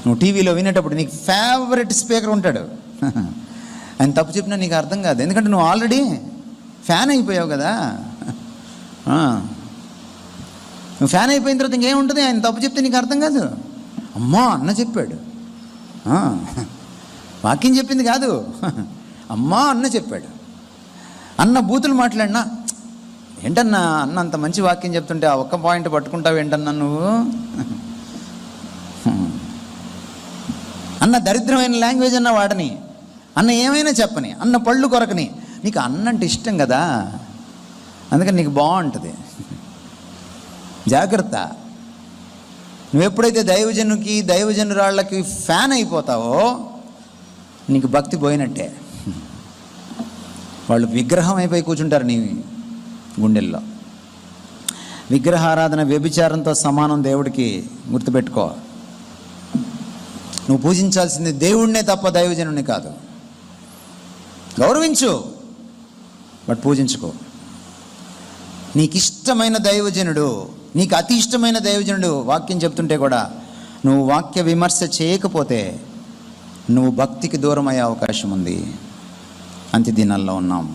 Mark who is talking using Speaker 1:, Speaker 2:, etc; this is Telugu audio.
Speaker 1: నువ్వు టీవీలో వినేటప్పుడు నీకు ఫేవరెట్ స్పీకర్ ఉంటాడు. ఆయన తప్పు చెప్పినా నీకు అర్థం కాదు, ఎందుకంటే నువ్వు ఆల్రెడీ ఫ్యాన్ అయిపోయావు కదా. నువ్వు ఫ్యాన్ అయిపోయిన తర్వాత ఇంకేముంటుంది? ఆయన తప్పు చెప్తే నీకు అర్థం కాదు. అమ్మా అన్న చెప్పాడు, వాక్యం చెప్పింది కాదు, అమ్మా అన్న చెప్పాడు. అన్న బూతులు మాట్లాడినా, ఏంటన్నా అన్న అంత మంచి వాక్యం చెప్తుంటే ఆ ఒక్క పాయింట్ పట్టుకుంటావు ఏంటన్నా నువ్వు? అన్న దరిద్రమైన లాంగ్వేజ్ అన్న వాడని, అన్న ఏమైనా చెప్పని, అన్న పళ్ళు కొరకని, నీకు అన్నంటే ఇష్టం కదా, అందుకని నీకు బాగుంటుంది. జాగ్రత్త. నువ్వెప్పుడైతే దైవజనురాళ్ళకి ఫ్యాన్ అయిపోతావో నీకు భక్తి పోయినట్టే. వాళ్ళు విగ్రహం అయిపోయి కూర్చుంటారు నీ గుండెల్లో. విగ్రహారాధన వ్యభిచారంతో సమానం దేవుడికి, గుర్తుపెట్టుకో. నువ్వు పూజించాల్సింది దేవుడినే తప్ప దైవజనుడిని కాదు. గౌరవించు, బట్ పూజించుకో. నీకు ఇష్టమైన దైవజనుడు, నీకు అతి ఇష్టమైన దైవజనుడు వాక్యం చెప్తుంటే కూడా నువ్వు వాక్య విమర్శ చేయకపోతే నువ్వు భక్తికి దూరం అయ్యే అవకాశం ఉంది. అంత్య దినాల్లో ఉన్నాం.